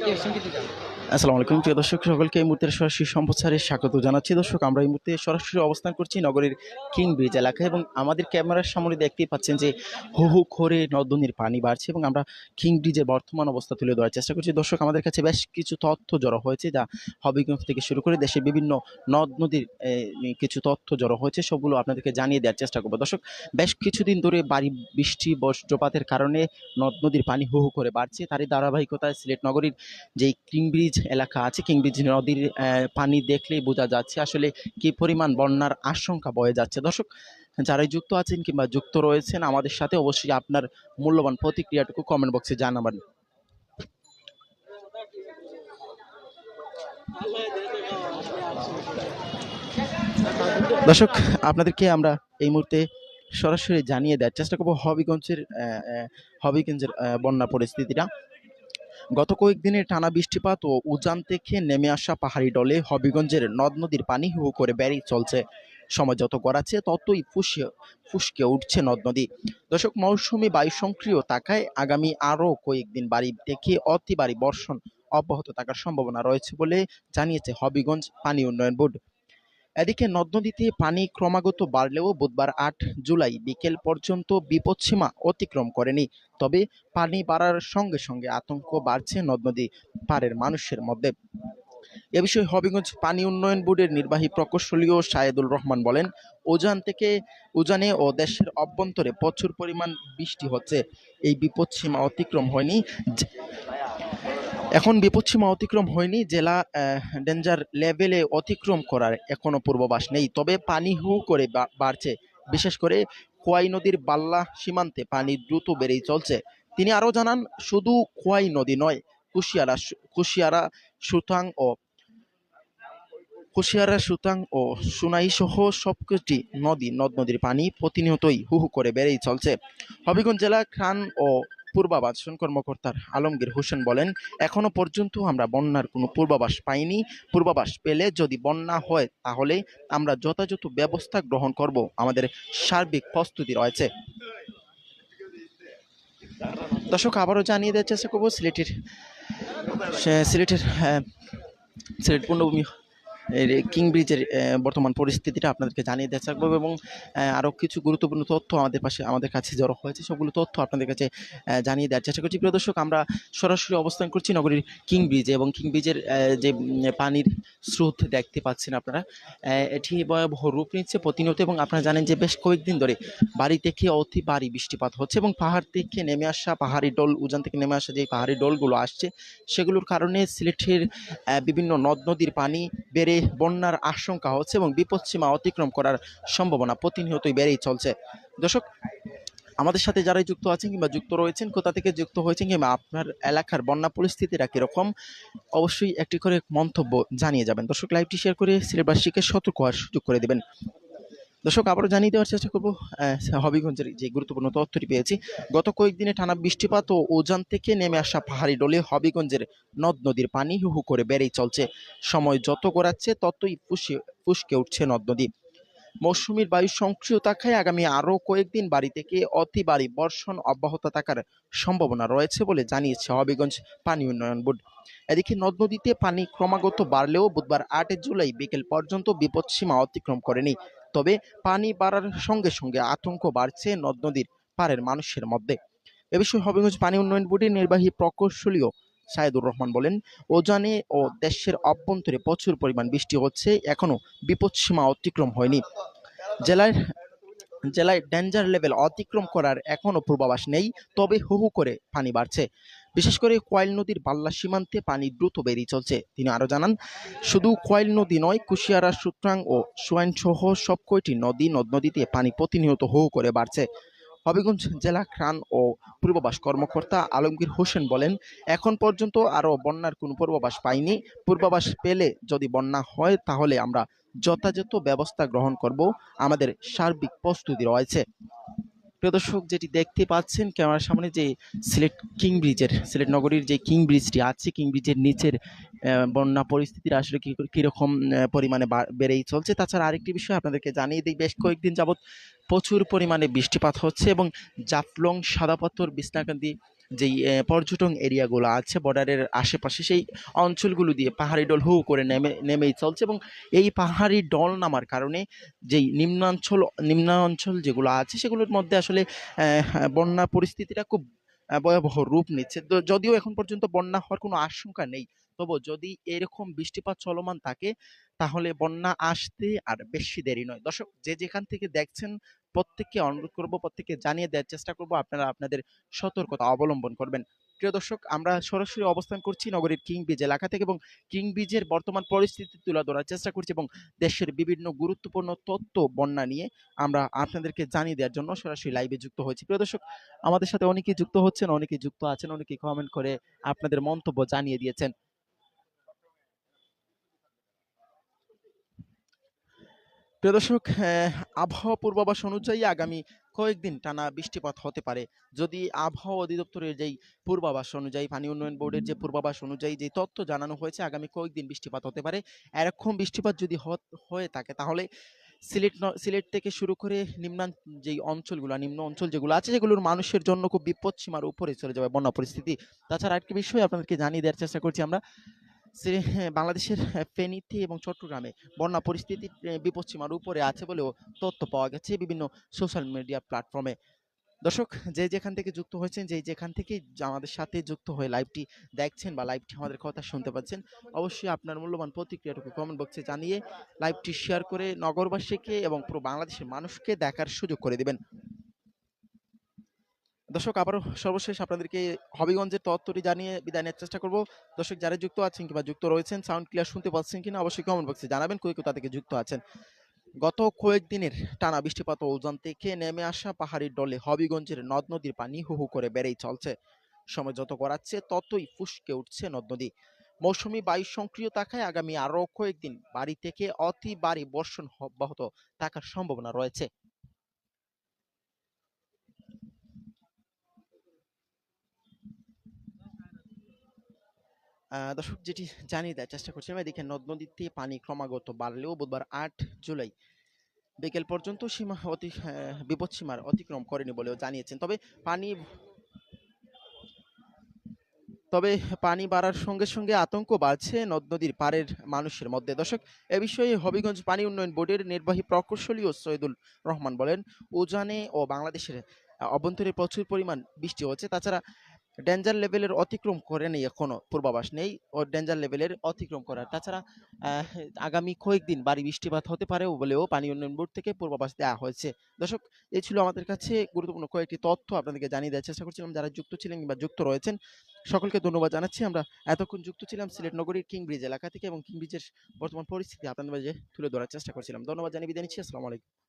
আসসালামু আলাইকুম প্রিয় দর্শক, সকলকে এই মুহূর্তের সরাসরি সম্প্রচারে স্বাগত জানাচ্ছি। দর্শক, আমরা এই মুহূর্তে সরাসরি অবস্থান করছি নগরীর কিং ব্রিজ এলাকায় এবং আমাদের ক্যামেরার সামনে দেখতেই পাচ্ছেন যে হু হু করে নদ নদীর পানি বাড়ছে এবং আমরা কিং ব্রিজের বর্তমান অবস্থা তুলে ধরার চেষ্টা করছি। দর্শক, আমাদের কাছে বেশ কিছু তথ্য জড়ো হয়েছে, যা হবিগঞ্জ থেকে শুরু করে দেশের বিভিন্ন নদ নদীর কিছু তথ্য জড়ো হয়েছে, সবগুলো আপনাদেরকে জানিয়ে দেওয়ার চেষ্টা করবো। দর্শক, বেশ কিছুদিন ধরে ভারী বৃষ্টি বজ্রপাতের কারণে নদ নদীর পানি হু হু করে বাড়ছে। তারই ধারাবাহিকতায় সিলেট নগরীর যেই কিং ব্রিজ এলাকা আছে, কিং ব্রিজ নদীর পানি দেখলেই বোঝা যাচ্ছে আসলে কি পরিমাণ বন্যার আশঙ্কা বয়ে যাচ্ছে। দর্শক, যারাই যুক্ত আছেন কিংবা যুক্ত রয়েছেন আমাদের সাথে, অবশ্যই আপনার মূল্যবান প্রতিক্রিয়াটুকু কমেন্ট বক্সে জানাবেন। দর্শক, আপনাদেরকে আমরা এই মুহূর্তে সরাসরি জানিয়ে দেওয়ার চেষ্টা করবো হবিগঞ্জের বন্যা পরিস্থিতিটা। গত কয়েকদিনের টানা বৃষ্টিপাত ও উজান থেকে নেমে আসা পাহাড়ি ডলে হবিগঞ্জের নদ নদীর পানি হু হু করে বেড়েই চলছে। সময় যত গড়াচ্ছে ততই ফুসকে উঠছে নদ নদী। দর্শক, মৌসুমি বায়ু সক্রিয় থাকায় আগামী আরও কয়েকদিন ভারী থেকে অতি ভারী বর্ষণ অব্যাহত থাকার সম্ভাবনা রয়েছে বলে জানিয়েছে হবিগঞ্জ পানি উন্নয়ন বোর্ড। এদিকে নদ নদীতে পানি ক্রমাগত বাড়লেও বুধবার ৮ জুলাই বিকেল পর্যন্ত বিপদসীমা অতিক্রম করেনি। তবে পানি বাড়ার সঙ্গে সঙ্গে আতঙ্ক বাড়ছে নদ নদী পাড়ের মানুষের মধ্যে। এ বিষয়ে হবিগঞ্জ পানি উন্নয়ন বোর্ডের নির্বাহী প্রকৌশলী শাহেদুর রহমান বলেন, উজানে ও দেশের অভ্যন্তরে প্রচুর পরিমাণ বৃষ্টি হচ্ছে। এই বিপদসীমা অতিক্রম হয়নি এখন বিপদসীমা অতিক্রম হয়নি। জেলা ডেঞ্জার লেভেলে অতিক্রম করার এখনো পূর্বাভাস নেই। তবে পানি হু করে বাড়ছে। বিশেষ করে খোয়াই নদীর বাল্লা সীমান্তে পানি দ্রুত বেড়েই চলছে। তিনি আরও জানান, শুধু খোয়াই নদী নয়, কুশিয়ারা সুতাং ও সুনাই সহ সবকটি নদ নদীর পানি প্রতিনিয়তই হু হু করে বেড়েই চলছে। হবিগঞ্জ জেলা খান ও পূর্বাভাস কর্মকর্তার আলমগীর হোসেন বলেন, এখনো পর্যন্ত আমরা বন্যার কোনো পূর্বাভাস পাইনি। পূর্বাভাস পেলে যদি বন্যা হয় তাহলে আমরা যথাযথ ব্যবস্থা গ্রহণ করব। আমাদের সার্বিক প্রস্তুতি রয়েছে। দর্শক, আবারও জানিয়ে দেওয়ার চেষ্টা করবো সিলেটের সিলেট পূর্ণভূমি কিং ব্রিজের বর্তমান পরিস্থিতিটা আপনাদেরকে জানিয়ে দেওয়া থাকবো এবং আরও কিছু গুরুত্বপূর্ণ তথ্য আমাদের কাছে জড়ো হয়েছে, সবগুলো তথ্য আপনাদের কাছে জানিয়ে দেওয়ার চেষ্টা করছি। প্রিয় দর্শক, আমরা সরাসরি অবস্থান করছি নগরীর কিং ব্রিজে এবং কিং ব্রিজের যে পানির স্রোত দেখতে পাচ্ছেন আপনারা, এটি ভয়াবহ রূপ নিচ্ছে প্রতিনিয়ত এবং আপনারা জানেন যে বেশ কয়েকদিন ধরে বাড়ি থেকে অতি ভারী বৃষ্টিপাত হচ্ছে এবং পাহাড় থেকে নেমে আসা পাহাড়ি ডল, উজান থেকে নেমে আসা যে পাহাড়ি ডলগুলো আসছে, সেগুলোর কারণে সিলেটের বিভিন্ন নদ নদীর পানি বেড়ে বন্যার আশঙ্কা হচ্ছে এবং বিপদসীমা অতিক্রম করার সম্ভাবনা প্রতিনিয়তই বেড়েই চলছে। দর্শক, আমাদের সাথে যারাই যুক্ত আছেন কিংবা যুক্ত রয়েছেন, কোথা থেকে যুক্ত হয়েছেন কিংবা আপনার এলাকার বন্যা পরিস্থিতিটা কিরকম, অবশ্যই একটি করে মন্তব্য জানিয়ে যাবেন। দর্শক, লাইভটি শেয়ার করে সিলেটবাসীকে সতর্ক হওয়ার সুযোগ করে দেবেন। দর্শক, আবারও জানিয়ে দেওয়ার চেষ্টা করবো হবিগঞ্জের যে গুরুত্বপূর্ণ তথ্যটি পেয়েছি। গত কয়েকদিনে টানা বৃষ্টিপাত ও উজান থেকে নেমে আসা পাহাড়ি ডলে হবিগঞ্জের নদ নদীর পানি হু হু করে বেড়েই চলছে। সময় যত গড়াচ্ছে ততই ফুসকে উঠছে নদ নদী। মৌসুমীর বায়ু সক্রিয় থাকায় আগামী আরও কয়েকদিন বাড়ি থেকে অতি ভারী বর্ষণ অব্যাহত থাকার সম্ভাবনা রয়েছে বলে জানিয়েছে হবিগঞ্জ পানি উন্নয়ন বোর্ড। এদিকে নদ নদীতে পানি ক্রমাগত বাড়লেও বুধবার ৮ জুলাই বিকেল পর্যন্ত বিপদসীমা অতিক্রম করেনি। তবে পানি বাড়ার সঙ্গে সঙ্গে আতঙ্ক বাড়ছে নদ নদীর পাড়ের মানুষের মধ্যে। এ বিষয়ে হবিগঞ্জ পানি উন্নয়ন বোর্ডের নির্বাহী প্রকৌশলী শাহেদুর রহমান বলেন, উজানে ও দেশের অভ্যন্তরে প্রচুর পরিমাণ বৃষ্টি হচ্ছে, এখনো বিপদসীমা অতিক্রম হয়নি। জেলায় ডেঞ্জার লেভেল অতিক্রম করার এখনো পূর্বাভাস নেই। তবে হু হু করে পানি বাড়ছে। বিশেষ করে কোয়াইল নদীর বাল্লা সীমান্তে পানি দ্রুত বেড়েই চলছে। তিনি আরও জানান, শুধু কোয়াইল নদী নয়, কুশিয়ারা সুত্রাং ও সুয়াইন সহ সব কয়টি নদ নদীতে পানি প্রতিনিয়ত হু হু করে বাড়ছে। হবিগঞ্জ জেলা ত্রাণ ও পূর্বাভাস কর্মকর্তা আলমগীর হোসেন বলেন, এখন পর্যন্ত আরও বন্যার কোনো পূর্বাভাস পাইনি। পূর্বাভাস পেলে যদি বন্যা হয় তাহলে আমরা যথাযথ ব্যবস্থা গ্রহণ করব। আমাদের সার্বিক প্রস্তুতি রয়েছে। প্রিয় দর্শক, যেটি দেখতে পাচ্ছেন ক্যামেরার সামনে, যে সিলেট নগরীর যে কিং ব্রিজটি আছে, কিং ব্রিজের নিচের বন্যা পরিস্থিতির আসলে কিরকম পরিমাণে বেড়েই চলছে। তাছাড়া আরেকটি বিষয় আপনাদেরকে জানিয়ে দিই, বেশ কয়েকদিন যাবৎ প্রচুর পরিমাণে বৃষ্টিপাত হচ্ছে এবং জাফলং, সাদাপাথর, বিছনাকান্দি, যেই পর্যটন এরিয়াগুলো আছে বর্ডারের আশেপাশে, সেই অঞ্চলগুলো দিয়ে পাহাড়ি ঢল হু করে নেমেই চলছে, এবং এই পাহাড়ি ঢল নামার কারণে যেই নিম্নাঞ্চল যেগুলো আছে সেগুলোর মধ্যে আসলে বন্যা পরিস্থিতিটা খুব ভয়াবহ রূপ নিচ্ছে। তো যদিও এখন পর্যন্ত বন্যা হওয়ার কোনো আশঙ্কা নেই, তবু যদি এরকম বৃষ্টিপাত চলমান থাকে তাহলে বন্যা আসতে আর বেশি দেরি নয়। দর্শক, যে যেখান থেকে দেখছেন প্রত্যেককে অনুরোধ করব, প্রত্যেককে জানিয়ে দেওয়ার চেষ্টা করব আপনারা আপনাদের সতর্কতা অবলম্বন করবেন। প্রিয় দর্শক, আমরা সরাসরি অবস্থান করছি নগরীর কিং ব্রিজ এলাকা থেকে, এবং কিং ব্রিজের বর্তমান পরিস্থিতি তুলে ধরার চেষ্টা করছি, এবং দেশের বিভিন্ন গুরুত্বপূর্ণ তথ্য বন্যা নিয়ে আমরা আপনাদেরকে জানিয়ে দেওয়ার জন্য সরাসরি লাইভে যুক্ত হয়েছি। প্রিয় দর্শক, আমাদের সাথে অনেকেই যুক্ত হচ্ছেন, অনেকেই যুক্ত আছেন, অনেকেই কমেন্ট করে আপনাদের মন্তব্য জানিয়ে দিয়েছেন। প্রিয় দর্শক, আবহাওয়া পূর্বাভাস অনুযায়ী আগামী কয়েকদিন টানা বৃষ্টিপাত হতে পারে। যদি আবহাওয়া অধিদপ্তরের যেই পূর্বাভাস অনুযায়ী, পানি উন্নয়ন বোর্ডের যে পূর্বাভাস অনুযায়ী যে তথ্য জানানো হয়েছে, আগামী কয়েকদিন বৃষ্টিপাত হতে পারে। এরকম বৃষ্টিপাত যদি হয়ে থাকে তাহলে সিলেট থেকে শুরু করে যেই অঞ্চলগুলো, নিম্ন অঞ্চল যেগুলো আছে সেগুলোর মানুষের জন্য খুব বিপদসীমার উপরে চলে যাবে বন্যা পরিস্থিতি। তাছাড়া আরেকটি বিষয় আপনাদেরকে জানিয়ে দেওয়ার চেষ্টা করছি আমরা, বাংলাদেশের ফেনীতে এবং চট্টগ্রামে বন্যা পরিস্থিতি বিপদসীমার উপরে আছে বলেও তথ্য পাওয়া গেছে বিভিন্ন সোশ্যাল মিডিয়া প্ল্যাটফর্মে। দর্শক, যে যেখান থেকে যুক্ত হয়েছেন, যে যেখান থেকে আমাদের সাথে যুক্ত হয়ে লাইভটি দেখছেন বা লাইভটি আমাদের কথা শুনতে পাচ্ছেন, অবশ্যই আপনার মূল্যবান প্রতিক্রিয়াটুকু কমেন্ট বক্সে জানিয়ে লাইভটি শেয়ার করে নগরবাসীকে এবং পুরো বাংলাদেশের মানুষকে দেখার সুযোগ করে দিবেন। দর্শক, আবারও সর্বশেষ আপনাদেরকে হবিগঞ্জের তথ্যটি জানিয়ে বিদায় নেওয়ার চেষ্টা করব। দর্শক, যারা যুক্ত আছেন কিংবা যুক্ত রয়েছেন, সাউন্ড ক্লিয়ার শুনতে পাচ্ছেন কিনা অবশ্যই কমেন্ট বক্সে জানাবেন, কোথা থেকে যুক্ত আছেন। গত কয়েকদিনের টানা বৃষ্টিপাত ও উজান থেকে নেমে আসা পাহাড়ি ডলে হবিগঞ্জের নদ নদীর পানি হু হু করে বেড়েই চলছে। সময় যত গড়াচ্ছে ততই ফুসকে উঠছে নদ নদী। মৌসুমি বায়ু সক্রিয় থাকায় আগামী আরো কয়েকদিন বাড়ি থেকে অতি ভারী বর্ষণ অব্যাহত থাকার সম্ভাবনা রয়েছে। দর্শক, যেটি জানিয়ে দেওয়ার চেষ্টা করছিলাম, এদিকে নদ নদীতে পানি ক্রমাগত বাড়লেও বুধবার ৮ জুলাই বিকেল পর্যন্ত বিপদসীমার অতিক্রম করেনি বলেও জানিয়েছেন। পানি তবে পানি বাড়ার সঙ্গে সঙ্গে আতঙ্ক বাড়ছে নদ নদীর পাড়ের মানুষের মধ্যে। দর্শক, এ বিষয়ে হবিগঞ্জ পানি উন্নয়ন বোর্ডের নির্বাহী প্রকৌশলী সৈয়দুল রহমান বলেন, উজানে ও বাংলাদেশের অভ্যন্তরে প্রচুর পরিমাণ বৃষ্টি হচ্ছে। তাছাড়া ডেঞ্জার লেভেলের অতিক্রম করে নেই, এখনো পূর্বাভাস নেই ও ডেঞ্জার লেভেলের অতিক্রম করার। তাছাড়া আহ, আগামী কয়েকদিন ভারী বৃষ্টিপাত হতে পারে বলেও পানি উন্নয়ন বোর্ড থেকে পূর্বাভাস দেওয়া হয়েছে। দর্শক, এই ছিল আমাদের কাছে গুরুত্বপূর্ণ কয়েকটি তথ্য আপনাদেরকে জানিয়ে দেওয়ার চেষ্টা করছিলাম। যারা যুক্ত ছিলেন কিংবা যুক্ত রয়েছেন, সকলকে ধন্যবাদ জানাচ্ছি। আমরা এতক্ষণ যুক্ত ছিলাম সিলেট নগরীর কিং ব্রিজ এলাকা থেকে, এবং কিং ব্রিজের বর্তমান পরিস্থিতি আপনাদের মাঝে তুলে ধরার চেষ্টা করছিলাম। ধন্যবাদ জানিয়ে বিদায় নিচ্ছি। আসসালামু আলাইকুম।